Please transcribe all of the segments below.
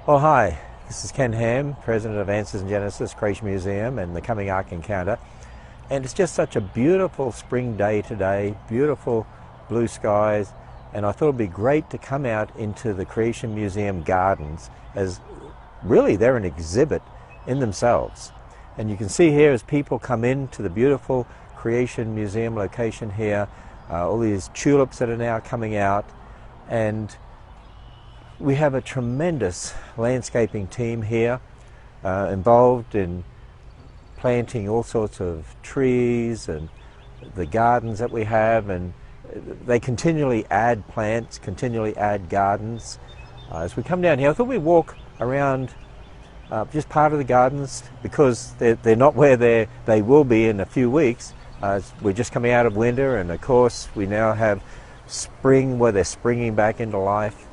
Well, hi, this is Ken Ham, President of Answers in Genesis Creation Museum and the Coming Ark Encounter. And it's just such a beautiful spring day today, beautiful blue skies, and I thought it'd be great to come out into the Creation Museum gardens, as really they're an exhibit in themselves. And you can see here as people come into the beautiful Creation Museum location here, all these tulips that are now coming out, and we have a tremendous landscaping team here involved in planting all sorts of trees and the gardens that we have, and they continually add plants, continually add gardens. As we come down here, I thought we'd walk around just part of the gardens because they're not where they will be in a few weeks. We're just coming out of winter, and of course we now have spring where they're springing back into life.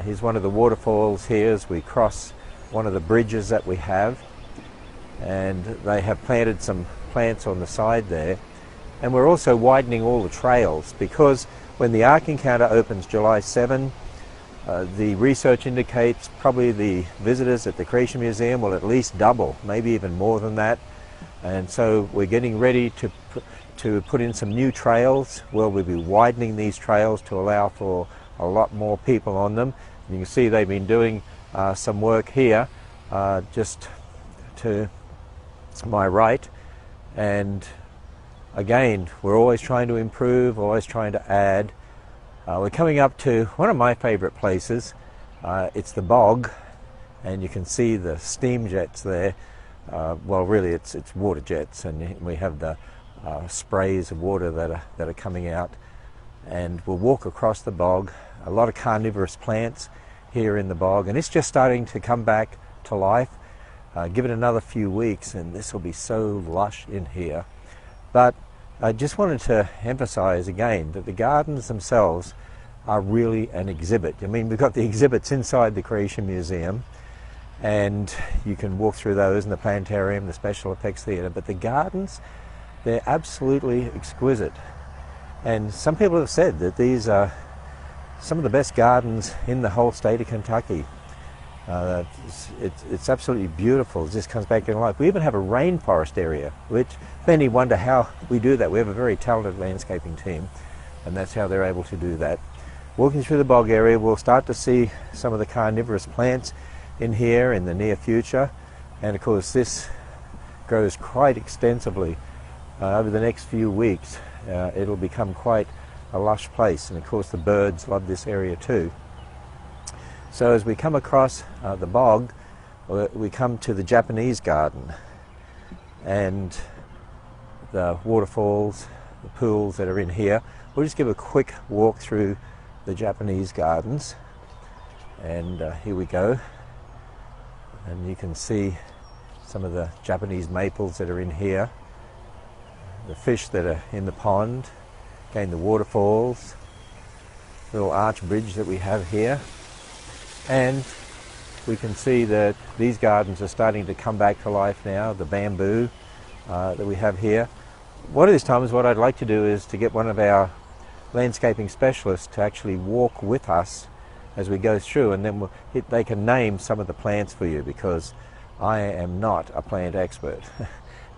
Here's one of the waterfalls here as we cross one of the bridges that we have, and they have planted some plants on the side there. And we're also widening all the trails because when the Ark Encounter opens July 7, the research indicates probably the visitors at the Creation Museum will at least double, maybe even more than that. And so we're getting ready to put in some new trails. Well, we'll be widening these trails to allow for a lot more people on them. You can see they've been doing some work here just to my right, and again we're always trying to improve, always trying to add. We're coming up to one of my favorite places. It's the bog, and you can see the steam jets there. Well, really it's water jets, and we have the sprays of water that are coming out. And we'll walk across the bog. A lot of carnivorous plants here in the bog, and it's just starting to come back to life. Give it another few weeks and this will be so lush in here. But I just wanted to emphasize again that the gardens themselves are really an exhibit. I mean, we've got the exhibits inside the Creation Museum, and you can walk through those in the planetarium, the special effects theatre, but the gardens, they're absolutely exquisite. And some people have said that these are some of the best gardens in the whole state of Kentucky. It's absolutely beautiful. It just comes back to life. We even have a rainforest area, which many wonder how we do that. We have a very talented landscaping team, and that's how they're able to do that. Walking through the bog area, we'll start to see some of the carnivorous plants in here in the near future. And of course this grows quite extensively over the next few weeks. It'll become quite a lush place, and of course the birds love this area too. So as we come across the bog, we come to the Japanese garden, and the waterfalls, the pools that are in here. We'll just give a quick walk through the Japanese gardens, and here we go. And you can see some of the Japanese maples that are in here, the fish that are in the pond, again the waterfalls, little arch bridge that we have here, and we can see that these gardens are starting to come back to life now, the bamboo that we have here. One of these times what I'd like to do is to get one of our landscaping specialists to actually walk with us as we go through, and then they can name some of the plants for you, because I am not a plant expert.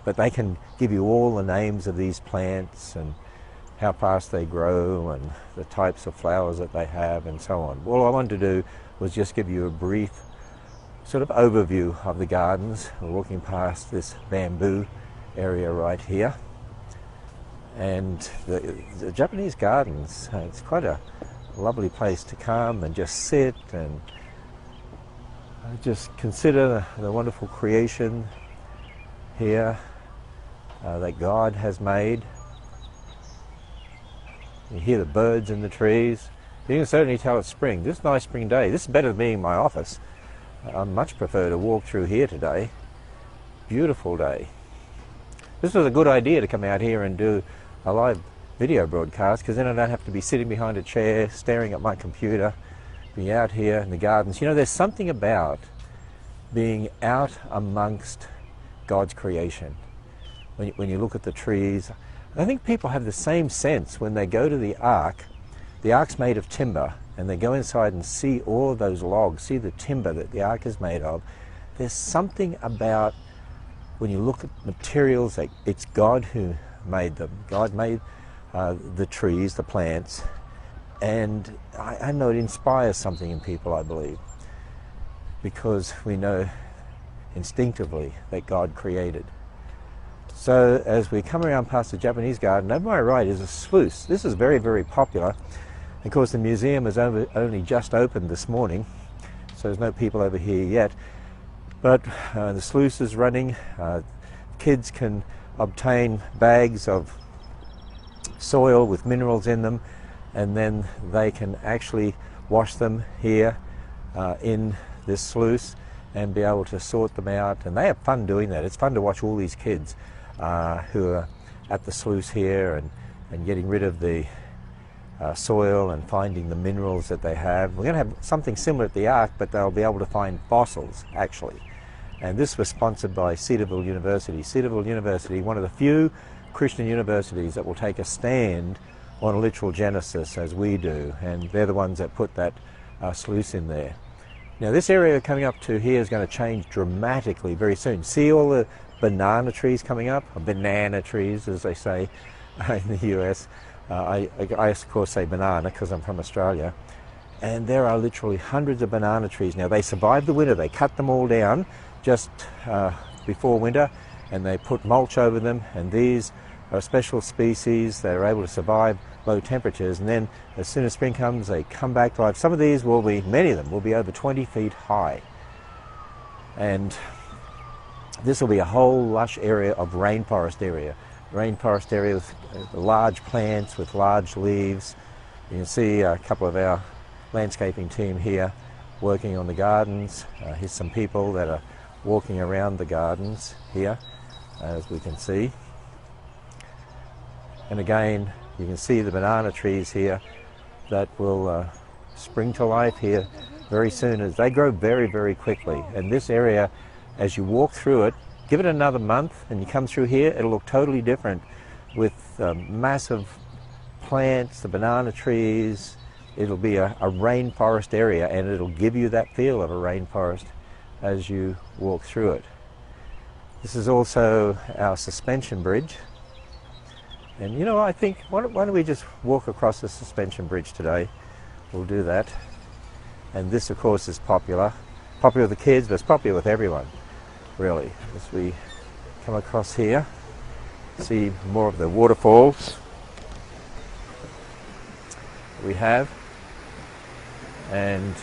But they can give you all the names of these plants and how fast they grow and the types of flowers that they have and so on. All I wanted to do was just give you a brief sort of overview of the gardens. We're walking past this bamboo area right here. And the Japanese gardens, it's quite a lovely place to come and just sit and just consider the wonderful creation here that God has made. You hear the birds in the trees. You can certainly tell it's spring. This is a nice spring day. This is better than being in my office. I much prefer to walk through here today. Beautiful day. This was a good idea to come out here and do a live video broadcast, because then I don't have to be sitting behind a chair staring at my computer. Be out here in the gardens. You know, there's something about being out amongst God's creation. When you look at the trees, I think people have the same sense when they go to the Ark. The Ark's made of timber, and they go inside and see all of those logs, see the timber that the ark is made of, there's something about when you look at materials, like it's God who made them. God made the trees, the plants, and I know it inspires something in people, I believe, because we know instinctively that God created. So as we come around past the Japanese garden, over my right is a sluice. This is very, very popular. Of course, the museum has only just opened this morning, so there's no people over here yet. But the sluice is running. Kids can obtain bags of soil with minerals in them, and then they can actually wash them here in this sluice and be able to sort them out. And they have fun doing that. It's fun to watch all these kids who are at the sluice here and getting rid of the soil and finding the minerals that they have. We're going to have something similar at the Ark, but they'll be able to find fossils, actually. And this was sponsored by Cedarville University. Cedarville University, one of the few Christian universities that will take a stand on literal Genesis, as we do, and they're the ones that put that sluice in there. Now this area coming up to here is going to change dramatically very soon. See all the banana trees coming up? Banana trees, as they say in the US. I of course say banana because I'm from Australia. And there are literally hundreds of banana trees. Now they survived the winter. They cut them all down just before winter, and they put mulch over them, and these are a special species that are able to survive low temperatures, and then as soon as spring comes they come back to life. Some of these will be, many of them will be over 20 feet high, and this will be a whole lush area of rainforest area. Rainforest area with large plants with large leaves. You can see a couple of our landscaping team here working on the gardens. Here's some people that are walking around the gardens here, as we can see. And again, you can see the banana trees here that will spring to life here very soon, as they grow very, very quickly. And this area, as you walk through it, give it another month and you come through here, it'll look totally different with massive plants, the banana trees. It'll be a rainforest area, and it'll give you that feel of a rainforest as you walk through it. This is also our suspension bridge. And you know, I think, why don't we just walk across the suspension bridge today? We'll do that. And this, of course, is popular. Popular with the kids, but it's popular with everyone, really. As we come across here, see more of the waterfalls we have. And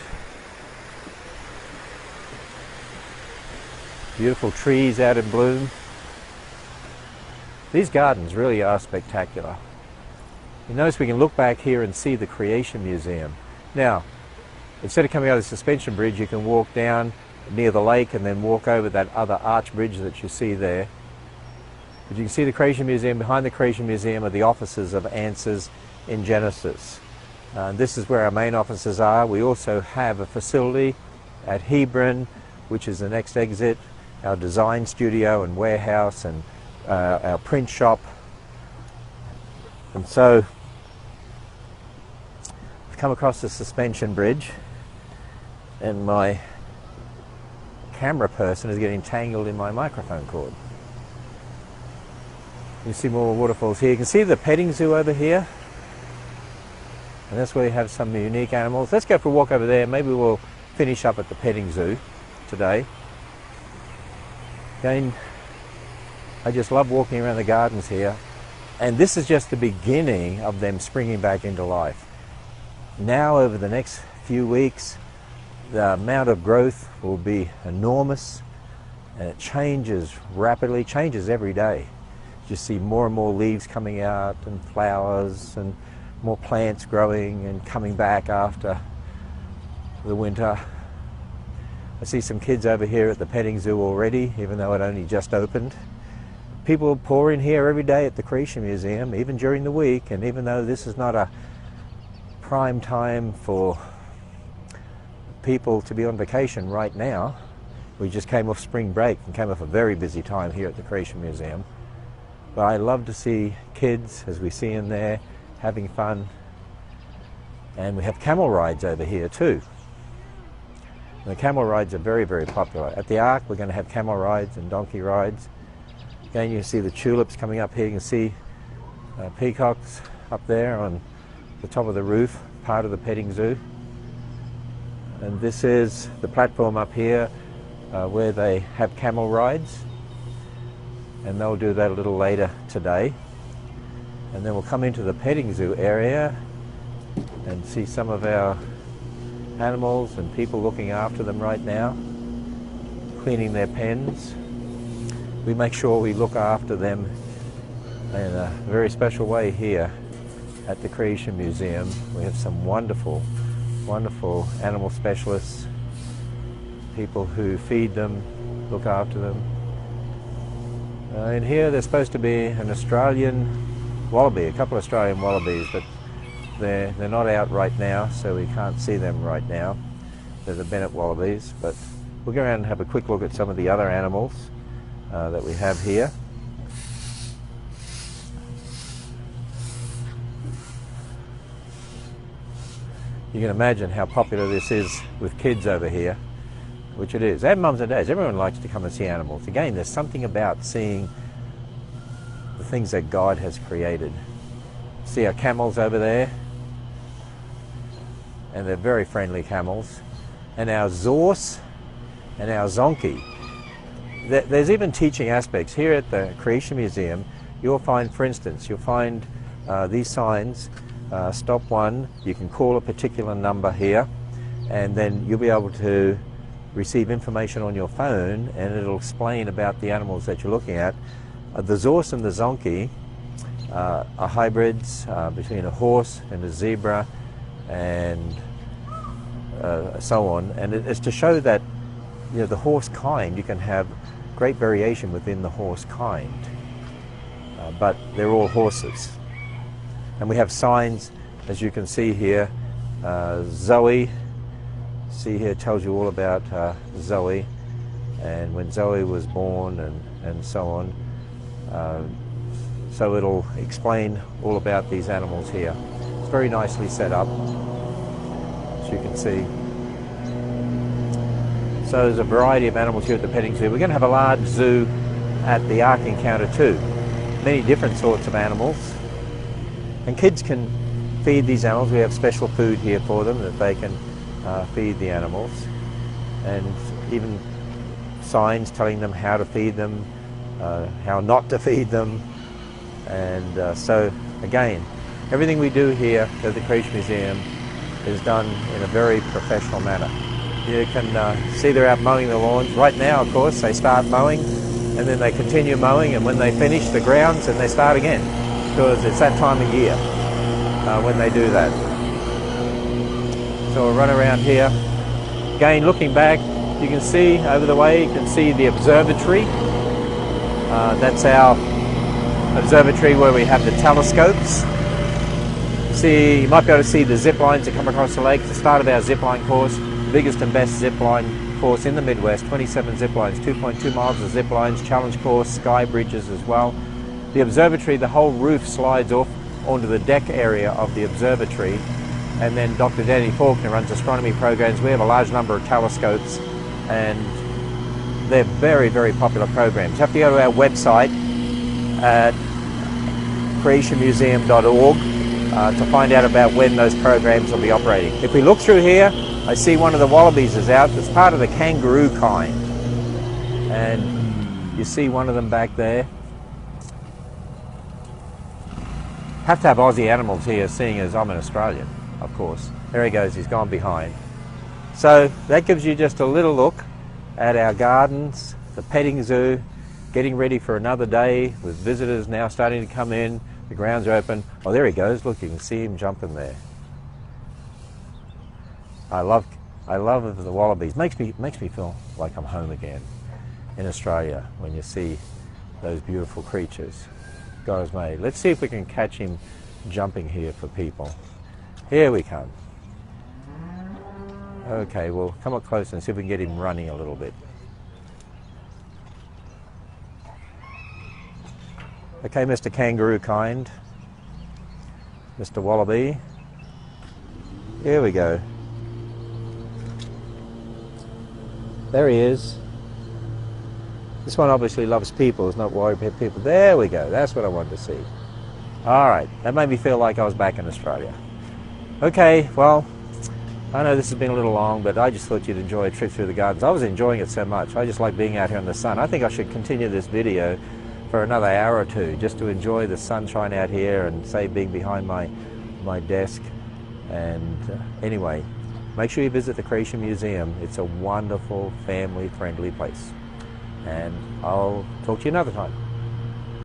beautiful trees out in bloom. These gardens really are spectacular. You notice we can look back here and see the Creation Museum. Now, instead of coming over the suspension bridge, you can walk down near the lake and then walk over that other arch bridge that you see there. But you can see the Creation Museum. Behind the Creation Museum are the offices of Answers in Genesis. This is where our main offices are. We also have a facility at Hebron, which is the next exit, our design studio and warehouse, and our print shop. And so I've come across the suspension bridge, and my camera person is getting tangled in my microphone cord. You see more waterfalls here. You can see the petting zoo over here, and that's where we have some unique animals. Let's go for a walk over there. Maybe we'll finish up at the petting zoo today. Again, I just love walking around the gardens here, and this is just the beginning of them springing back into life. Now, over the next few weeks, the amount of growth will be enormous, and it changes rapidly, changes every day. You see more and more leaves coming out, and flowers, and more plants growing and coming back after the winter. I see some kids over here at the petting zoo already, even though it only just opened. People pour in here every day at the Creation Museum, even during the week, and even though this is not a prime time for people to be on vacation right now, we just came off spring break and came off a very busy time here at the Creation Museum. But I love to see kids, as we see in there, having fun. And we have camel rides over here too. And the camel rides are very, very popular. At the Ark we're going to have camel rides and donkey rides. Again, you can see the tulips coming up here. You can see peacocks up there on the top of the roof, part of the petting zoo. And this is the platform up here where they have camel rides. And they'll do that a little later today. And then we'll come into the petting zoo area and see some of our animals and people looking after them right now, cleaning their pens. We make sure we look after them in a very special way here at the Creation Museum. We have some wonderful, wonderful animal specialists, people who feed them, look after them. In here there's supposed to be an Australian wallaby, a couple of Australian wallabies, but they're not out right now, so we can't see them right now. They're the Bennett wallabies, but we'll go around and have a quick look at some of the other animals that we have here. You can imagine how popular this is with kids over here, which it is. And mums and dads, everyone likes to come and see animals. Again, there's something about seeing the things that God has created. See our camels over there, and they're very friendly camels. And our zorse and our zonky. There's even teaching aspects. Here at the Creation Museum, you'll find, for instance, you'll find these signs, stop one, you can call a particular number here, and then you'll be able to receive information on your phone, and it'll explain about the animals that you're looking at. The zorse and the zonky are hybrids between a horse and a zebra and so on, and it's to show that, you know, the horse kind, you can have great variation within the horse kind, but they're all horses. And we have signs, as you can see here. Zoe, see here, tells you all about Zoe and when Zoe was born and so on. So it'll explain all about these animals here. It's very nicely set up, as you can see. So there's a variety of animals here at the petting zoo. We're going to have a large zoo at the Ark Encounter too. Many different sorts of animals. And kids can feed these animals. We have special food here for them that they can feed the animals. And even signs telling them how to feed them, how not to feed them. And so again, everything we do here at the Creation Museum is done in a very professional manner. You can see they're out mowing the lawns. Right now, of course, they start mowing and then they continue mowing, and when they finish the grounds, and they start again, because it's that time of year when they do that. So we'll run around here. Again, looking back, you can see over the way, you can see the observatory. That's our observatory where we have the telescopes. See, you might be able to see the zip lines that come across the lake. It's the start of our zip line course, biggest and best zip line course in the Midwest, 27 zip lines, 2.2 miles of zip lines, challenge course, sky bridges as well. The observatory, the whole roof slides off onto the deck area of the observatory, and then Dr. Danny Faulkner runs astronomy programs. We have a large number of telescopes, and they're very, very popular programs. You have to go to our website at creationmuseum.org to find out about when those programs will be operating. If we look through here, I see one of the wallabies is out. It's part of the kangaroo kind, and you see one of them back there. Have to have Aussie animals here, seeing as I'm an Australian, of course. There he goes, he's gone behind. So that gives you just a little look at our gardens, the petting zoo, getting ready for another day with visitors now starting to come in. The grounds are open. Oh, there he goes. Look, you can see him jumping there. I love the wallabies. Makes me feel like I'm home again in Australia when you see those beautiful creatures God has made. Let's see if we can catch him jumping here for people. Here we come. Okay, we'll come up close and see if we can get him running a little bit. Okay, Mr. Kangaroo kind, Mr. Wallaby. Here we go. There he is. This one obviously loves people, is not worried about people. There we go, that's what I wanted to see. All right, that made me feel like I was back in Australia. Okay, well, I know this has been a little long, but I just thought you'd enjoy a trip through the gardens. I was enjoying it so much. I just like being out here in the sun. I think I should continue this video for another hour or two, just to enjoy the sunshine out here and say being behind my desk. And anyway, make sure you visit the Creation Museum. It's a wonderful, family-friendly place. And I'll talk to you another time.